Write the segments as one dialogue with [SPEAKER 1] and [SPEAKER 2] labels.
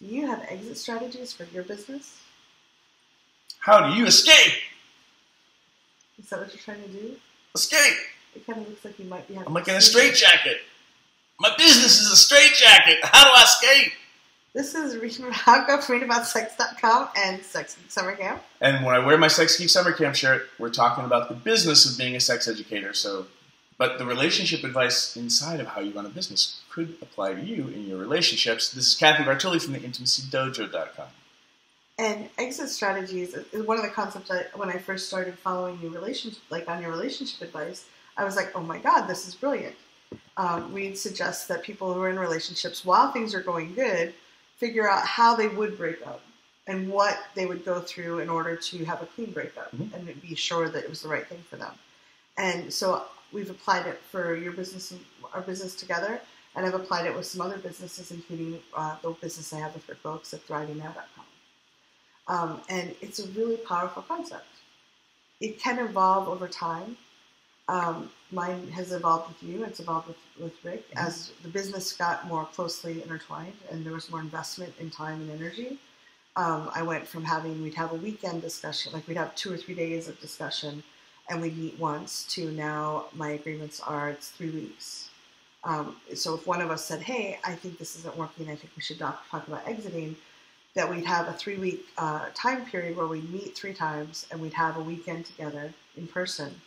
[SPEAKER 1] Do you have exit strategies for your business?
[SPEAKER 2] How do you escape?
[SPEAKER 1] Is that what you're trying to do?
[SPEAKER 2] Escape!
[SPEAKER 1] It kind of looks like you might be having...
[SPEAKER 2] I'm like in a straitjacket. My business is a straitjacket. How do I escape?
[SPEAKER 1] This is readaboutsex.com and Sex Geek Summer Camp.
[SPEAKER 2] And when I wear my Sex Geek Summer Camp shirt, we're talking about the business of being a sex educator. But the relationship advice inside of how you run a business could apply to you in your relationships. This is Cathy Bartoli from the IntimacyDojo.com.
[SPEAKER 1] And exit strategies is one of the concepts when I first started following you on your relationship advice, I was like, oh my God, this is brilliant. Reid suggests that people who are in relationships, while things are going good, figure out how they would break up and what they would go through in order to have a clean breakup and be sure that it was the right thing for them. And so we've applied it for your business and our business together, and I've applied it with some other businesses, including the business I have with Rick Wilkes at thrivingnow.com. And it's a really powerful concept. It can evolve over time. Mine has evolved with you. It's evolved with Rick. As the business got more closely intertwined and there was more investment in time and energy, I went from we'd have a weekend discussion, like we'd have 2 or 3 days of discussion and we'd meet once, to now my agreements are it's 3 weeks. So if one of us said, hey, I think this isn't working, I think we should talk about exiting, that we'd have a 3-week time period where we'd meet 3 times and we'd have a weekend together in person.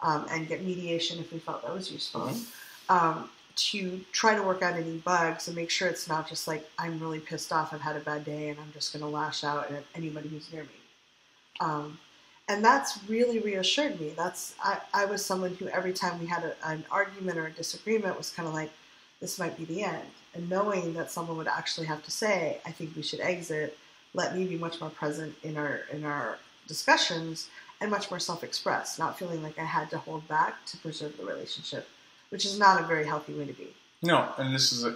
[SPEAKER 1] And get mediation if we felt that was useful, to try to work out any bugs and make sure it's not just like, I'm really pissed off, I've had a bad day, and I'm just going to lash out at anybody who's near me. And that's really reassured me. I was someone who every time we had an argument or a disagreement was kind of like, this might be the end. And knowing that someone would actually have to say, I think we should exit, let me be much more present in our discussions, and much more self-expressed, not feeling like I had to hold back to preserve the relationship, which is not a very healthy way to be.
[SPEAKER 2] No, and this is I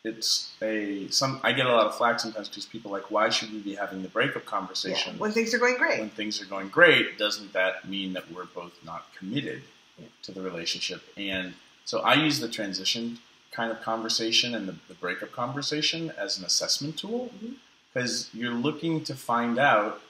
[SPEAKER 2] get a lot of flack sometimes because people are like, why should we be having the breakup conversation?
[SPEAKER 1] Yeah, when things are going great.
[SPEAKER 2] When things are going great, doesn't that mean that we're both not committed to the relationship? And so I use the transition kind of conversation and the breakup conversation as an assessment tool, because you're looking to find out.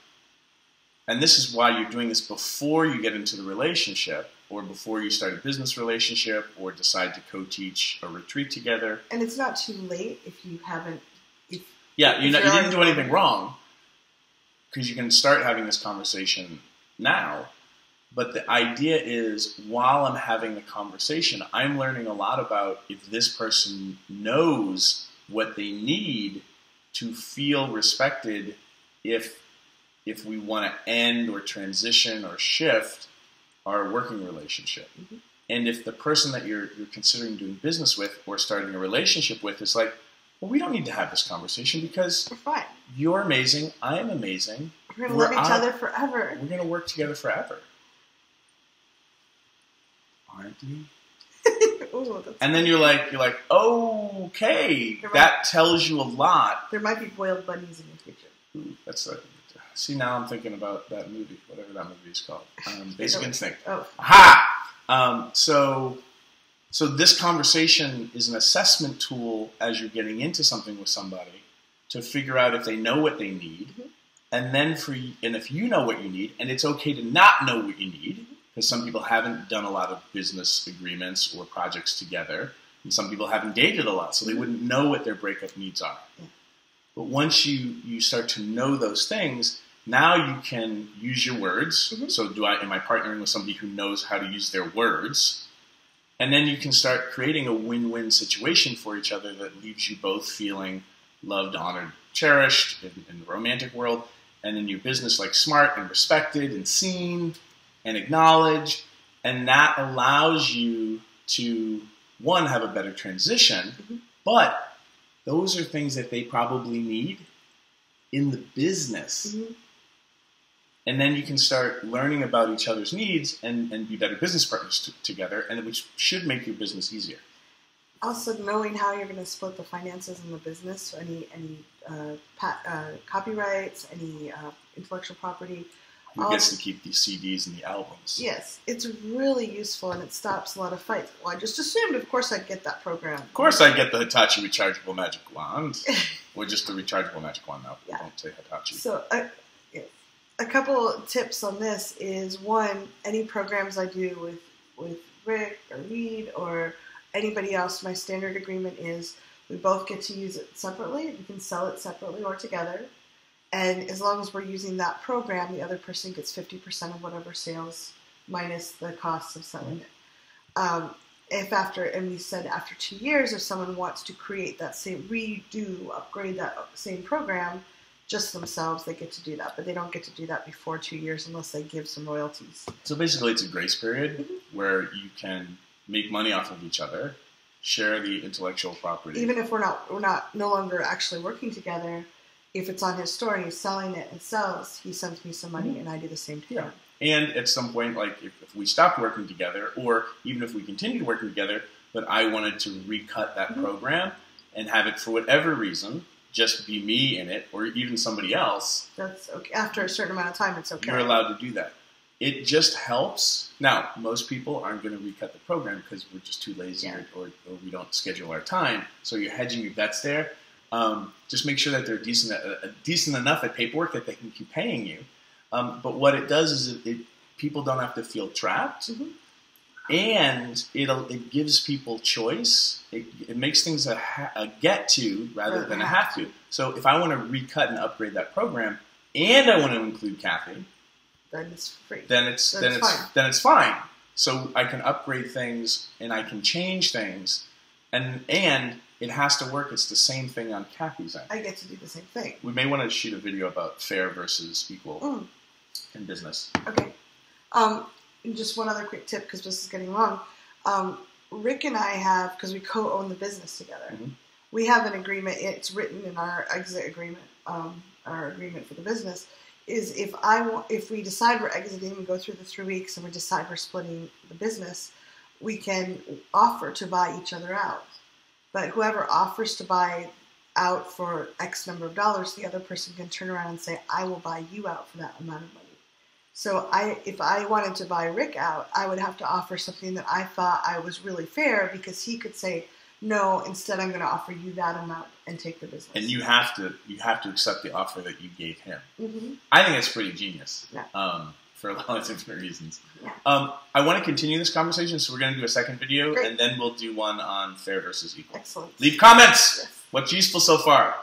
[SPEAKER 2] And this is why you're doing this before you get into the relationship, or before you start a business relationship, or decide to co-teach a retreat together.
[SPEAKER 1] And it's not too late if you haven't... you
[SPEAKER 2] didn't do anything wrong, because you can start having this conversation now. But the idea is, while I'm having the conversation, I'm learning a lot about if this person knows what they need to feel respected if we want to end or transition or shift our working relationship. And if the person that you're considering doing business with or starting a relationship with is like, well, we don't need to have this conversation because
[SPEAKER 1] we're fine.
[SPEAKER 2] You're amazing, I am amazing.
[SPEAKER 1] We're going to love each other forever.
[SPEAKER 2] We're going to work together forever. Aren't we?
[SPEAKER 1] Ooh,
[SPEAKER 2] and then you're like, okay, that tells you a lot.
[SPEAKER 1] There might be boiled bunnies in the future.
[SPEAKER 2] Ooh, see, now I'm thinking about that movie, whatever that movie is called. Basic Instinct.
[SPEAKER 1] Oh.
[SPEAKER 2] Aha! So this conversation is an assessment tool as you're getting into something with somebody to figure out if they know what they need. And then if you know what you need, and it's okay to not know what you need, because some people haven't done a lot of business agreements or projects together, and some people haven't dated a lot, so they wouldn't know what their breakup needs are. But once you start to know those things, now you can use your words. So am I partnering with somebody who knows how to use their words? And then you can start creating a win-win situation for each other that leaves you both feeling loved, honored, cherished in the romantic world, and in your business like smart and respected and seen and acknowledged. And that allows you to, one, have a better transition, but those are things that they probably need in the business. And then you can start learning about each other's needs and be better business partners together, and which should make your business easier.
[SPEAKER 1] Also, knowing how you're going to split the finances in the business, so any copyrights, any intellectual property.
[SPEAKER 2] Who gets to keep the CDs and the albums?
[SPEAKER 1] Yes, it's really useful, and it stops a lot of fights. Well, I just assumed, of course, I'd get that program.
[SPEAKER 2] Of course I'd get the Hitachi rechargeable magic wand. Or just the rechargeable magic wand now.
[SPEAKER 1] Yeah.
[SPEAKER 2] Don't say Hitachi.
[SPEAKER 1] So a couple tips on this is, one, any programs I do with Rick or Reid or anybody else, my standard agreement is we both get to use it separately. We can sell it separately or together. And as long as we're using that program, the other person gets 50% of whatever sales minus the costs of selling it. And we said after 2 years, if someone wants to create that same, upgrade that same program just themselves, they get to do that. But they don't get to do that before 2 years unless they give some royalties.
[SPEAKER 2] So basically it's a grace period where you can make money off of each other, share the intellectual property.
[SPEAKER 1] Even if we're no longer actually working together, if it's on his store and he's selling it and sells, he sends me some money and I do the same to him.
[SPEAKER 2] And at some point, like if we stopped working together, or even if we continued working together, but I wanted to recut that program and have it for whatever reason, just be me in it, or even somebody else.
[SPEAKER 1] That's okay. After a certain amount of time, it's okay.
[SPEAKER 2] You're allowed to do that. It just helps. Now, most people aren't going to recut the program because we're just too lazy or we don't schedule our time. So you're hedging your bets there. Just make sure that they're decent enough at paperwork that they can keep paying you. But what it does is people don't have to feel trapped, and it gives people choice. It makes things a get to rather than a have to. So if I want to recut and upgrade that program, and I want to include Cathy,
[SPEAKER 1] then it's free.
[SPEAKER 2] Then it's fine. So I can upgrade things and I can change things, and it has to work. It's the same thing on Cathy's end.
[SPEAKER 1] I get to do the same thing.
[SPEAKER 2] We may want to shoot a video about fair versus equal in business.
[SPEAKER 1] Okay. And just one other quick tip, because this is getting long. Rick and I have, because we co-own the business together, we have an agreement. It's written in our exit agreement, our agreement for the business, is if we decide we're exiting and go through the 3 weeks and we decide we're splitting the business, we can offer to buy each other out. But whoever offers to buy out for X number of dollars, the other person can turn around and say, I will buy you out for that amount of money. So if I wanted to buy Rick out, I would have to offer something that I thought I was really fair, because he could say, no, instead I'm going to offer you that amount and take the business.
[SPEAKER 2] And you have to accept the offer that you gave him. I think that's pretty genius. For a lot of different reasons. I want to continue this conversation, so we're going to do a second video, and then we'll do one on fair versus equal.
[SPEAKER 1] Excellent.
[SPEAKER 2] Leave comments. What's useful so far?